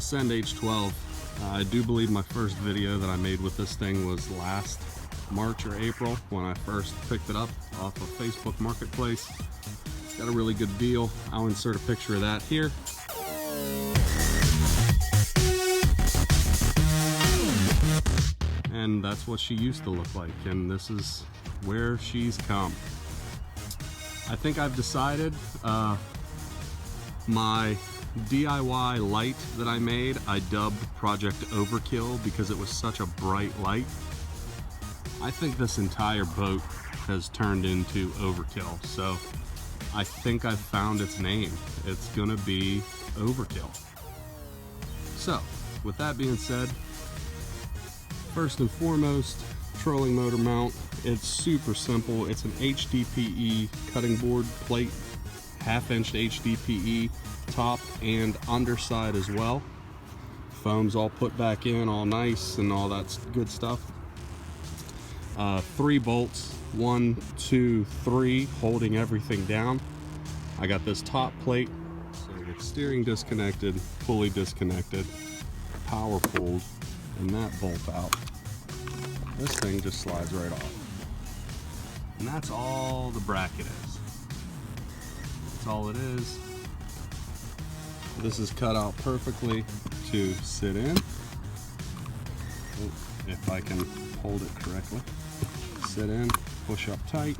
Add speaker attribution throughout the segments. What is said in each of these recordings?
Speaker 1: Ascend H12. I do believe my first video that I made with this thing was last March or April when I first picked it up off of Facebook Marketplace. Got a really good deal. I'll insert a picture of that here. And that's what she used to look like, and this is where she's come. I think I've decided my DIY light that I made, I dubbed Project Overkill because it was such a bright light. I think this entire boat has turned into overkill, so I think I've found its name. It's gonna be Overkill. So, with that being said, first and foremost, trolling motor mount. It's super simple. It's an HDPE cutting board plate, 1/2 inch HDPE, top and underside as well. Foam's all put back in, all nice and all that good stuff. 3 bolts, 1, 2, 3, holding everything down. I got this top plate, so I get steering disconnected, pulley disconnected, power pulled, and that bolt out. This thing just slides right off. And that's all the bracket is. That's all it is. This is cut out perfectly to sit in. If I can hold it correctly. Sit in, push up tight.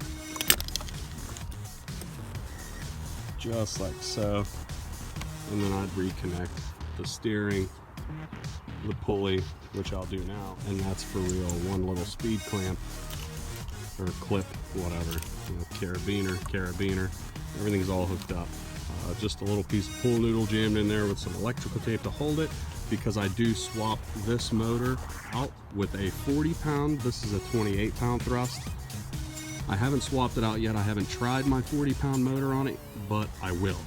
Speaker 1: Just like so. And then I'd reconnect the steering, the pulley, which I'll do now, and that's for real. One little speed clamp or clip, whatever, you know, carabiner, everything's all hooked up. Just a little piece of pool noodle jammed in there with some electrical tape to hold it, because I do swap this motor out with a 40-pound. This is a 28-pound thrust. I haven't swapped it out yet. I haven't tried my 40-pound motor on it, but I will.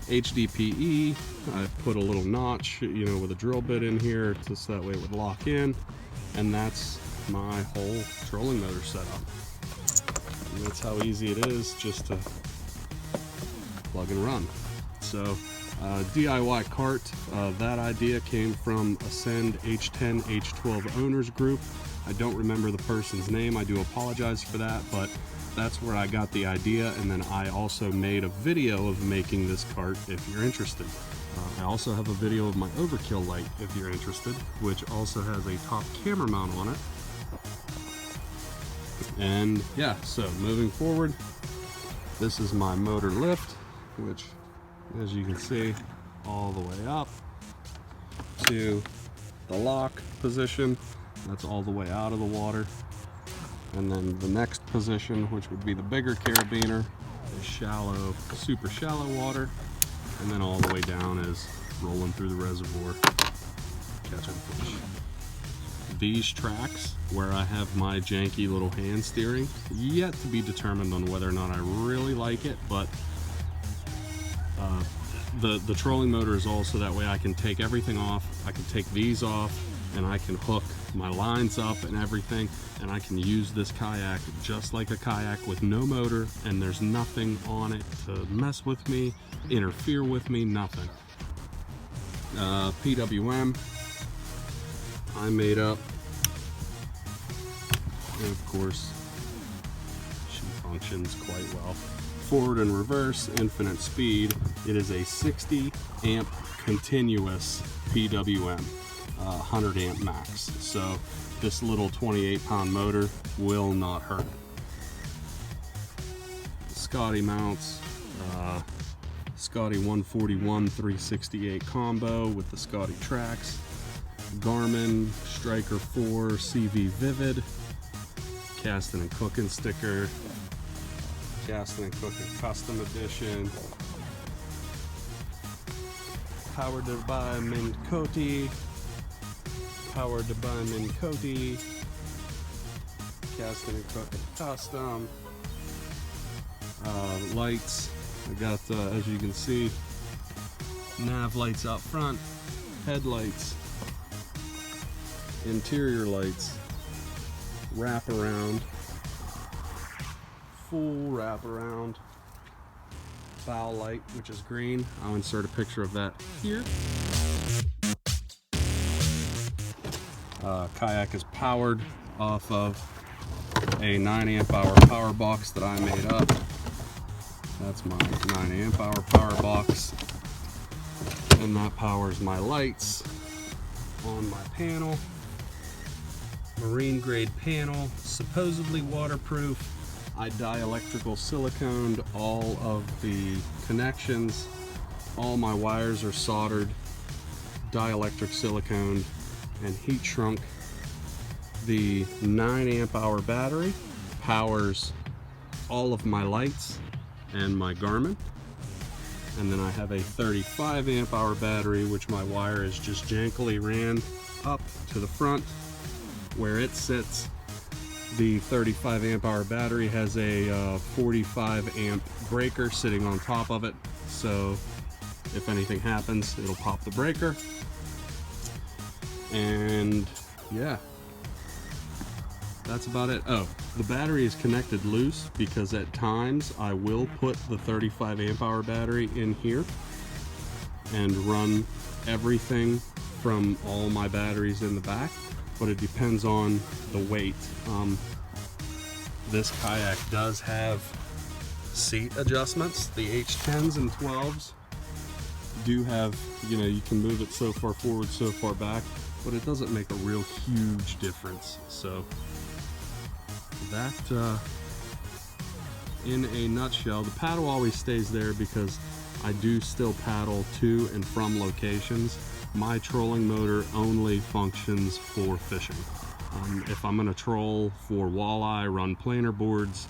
Speaker 1: HDPE, I put a little notch, you know, with a drill bit in here just that way it would lock in, and that's my whole trolling motor setup. And that's how easy it is just to plug and run. So DIY cart, that idea came from Ascend H10 H12 owners group. I don't remember the person's name, I do apologize for that, but that's where I got the idea, and then I also made a video of making this cart if you're interested. I also have a video of my Overkill light if you're interested, which also has a top camera mount on it. And yeah, so moving forward, this is my motor lift, which, as you can see, all the way up to the lock position. That's all the way out of the water. And then the next position, which would be the bigger carabiner, is shallow, super shallow water. And then all the way down is rolling through the reservoir, catching fish. These tracks, where I have my janky little hand steering, yet to be determined on whether or not I really like it, but the trolling motor is also that way I can take everything off, I can take these off, and I can hook my lines up and everything, and I can use this kayak just like a kayak with no motor, and there's nothing on it to mess with me, interfere with me, nothing. PWM, I made up, and of course, she functions quite well. Forward and reverse, infinite speed. It is a 60 amp continuous PWM. 100 amp max, so this little 28-pound motor will not hurt it. Scotty mounts, Scotty 141 368 combo with the Scotty tracks, Garmin Striker 4 CV Vivid, Casting and Cooking sticker, Casting and Cooking custom edition, powered by Minn Kota, powered by Minn Kota, Casting and Cooking custom, lights. I got, as you can see, nav lights out front, headlights, interior lights, wraparound, full wraparound, bow light, which is green. I'll insert a picture of that here. Kayak is powered off of a 9 amp hour power box that I made up. That's my 9 amp hour power box, and that powers my lights on my panel. Marine grade panel, supposedly waterproof. I dielectrical siliconed all of the connections. All my wires are soldered, dielectric siliconed, and heat shrunk. The 9 amp hour battery powers all of my lights and my Garmin. And then I have a 35 amp hour battery, which my wire is just jankily ran up to the front where it sits. The 35 amp hour battery has a 45 amp breaker sitting on top of it, so if anything happens, it'll pop the breaker. And yeah, that's about it. Oh, the battery is connected loose because at times I will put the 35 amp hour battery in here and run everything from all my batteries in the back, but it depends on the weight. This Kayak does have seat adjustments. The H10s and 12s do have, you know, you can move it so far forward, so far back, but it doesn't make a real huge difference. So that, in a nutshell, the paddle always stays there because I do still paddle to and from locations. My trolling motor only functions for fishing. If I'm going to troll for walleye, run planer boards,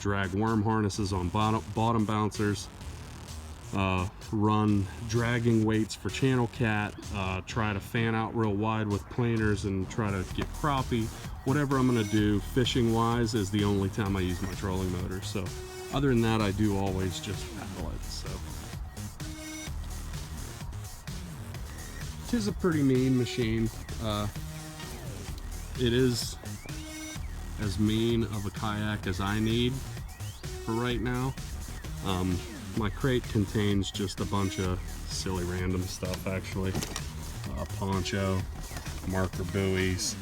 Speaker 1: drag worm harnesses on bottom bouncers, run dragging weights for channel cat, try to fan out real wide with planers and try to get crappie, whatever I'm going to do fishing wise is the only time I use my trolling motor. So other than that, I do always just paddle it. So it is a pretty mean machine. It is as mean of a Kayak as I need for right now. My crate contains just a bunch of silly random stuff actually. Poncho, marker buoys,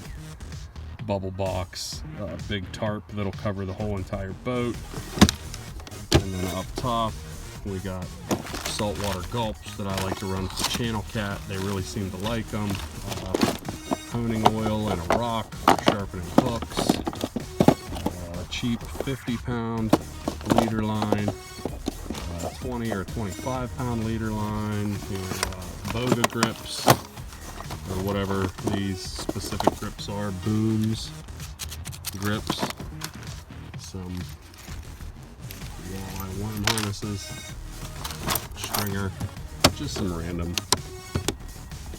Speaker 1: bubble box, big tarp that'll cover the whole entire boat. And then up top we got saltwater gulps that I like to run for channel cat. They really seem to like them. Honing oil and a rock for sharpening hooks. Cheap 50-pound leader line. 20 or 25-pound leader line. Boga grips, or whatever these specific grips are. Booms grips. Some walleye worm harnesses. Stringer. Just some random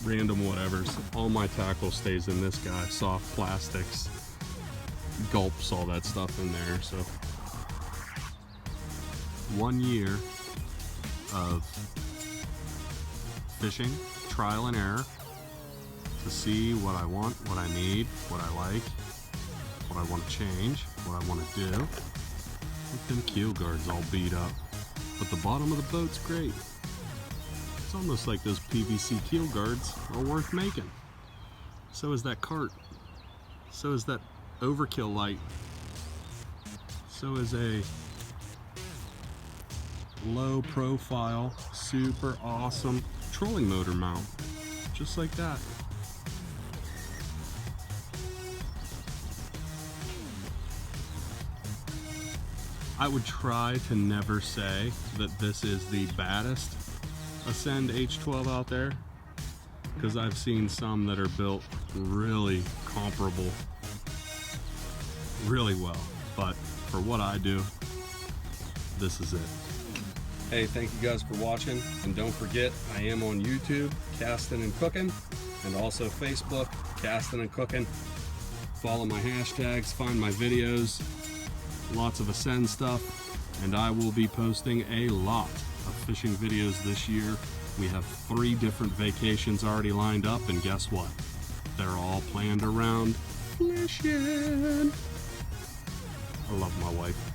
Speaker 1: whatevers. All my tackle stays in this guy. Soft plastics, gulps, all that stuff in there. So 1 year of fishing, trial and error, to see what I want, what I need, what I like, what I want to change, what I want to do. Look, them keel guards all beat up, but the bottom of the boat's great. It's almost like those PVC keel guards are worth making. So is that cart. So is that overkill light. So is a low profile, super awesome trolling motor mount. Just like that. I would try to never say that this is the baddest Ascend H12 out there, because I've seen some that are built really comparable, really well, but for what I do, this is it. Hey, thank you guys for watching, and don't forget, I am on YouTube, Casting and Cooking, and also Facebook, Casting and Cooking. Follow my hashtags, find my videos, lots of Ascend stuff, and I will be posting a lot of fishing videos this year. We have 3 different vacations already lined up, and guess what? They're all planned around fishing. I love my wife.